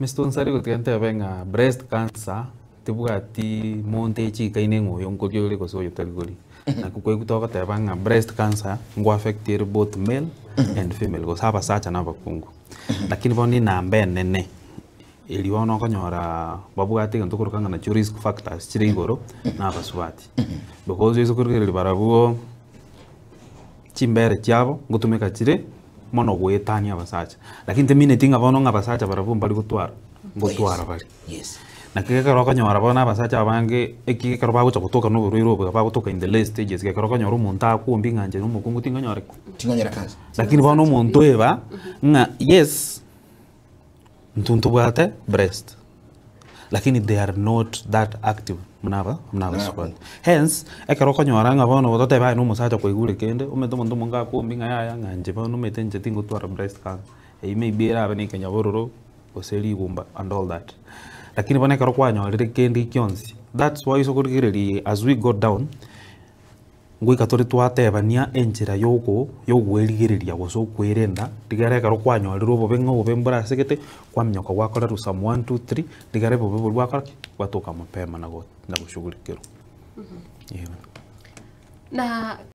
Mr. Nsari kutiante benga breast cancer tibugati monte chika inengo yonkoli yole koso yotalgoli. Na kukwe kutoka tebanga breast cancer ngo affect both male and female ko saba sacha na bakungu. Lakini bondi na nene iliona kanyora babugati kanto kurukanga na risk factors chirigoro na baswati. Because yeso kurugere barabuo chimbere chabo ngutumeka chire mono gwetania basacha. Lakini temine tinga bono nga basacha barabu mbali gutwara ngutwara bali. Yes. Na kike roka nyora bona basacha bange ekike karoba gucha kutoka no ruiro bwa kutoka in the late stages kike roka nyora umuntu akumbi nganje no mukungu tinga nyora kanza. Lakini bono umuntu eba nga yes ntuntu bwate breast. Lakini they are not that active mnaba squad. Hence ekaroka nyora nga bono botote ba no musacha kwigure kende umeto muntu munga akumbi ngaya nganje bono metenje tingo twara breast cancer. E may be ra bani kenya bororo oseli gumba and all that. Lakini bana karo kwanya alire kendi kyonsi. That's why so kurigiriri as we go down ngui katori twatebania enjira yoko yogwerigiriria goso kwirenda digare karo kwanya alire bo bengo bembura segete kwamnyoka gwakora rusam 1 2 3 digare bo bo gwakora gwatoka mapema na go na gushughulikiro. Na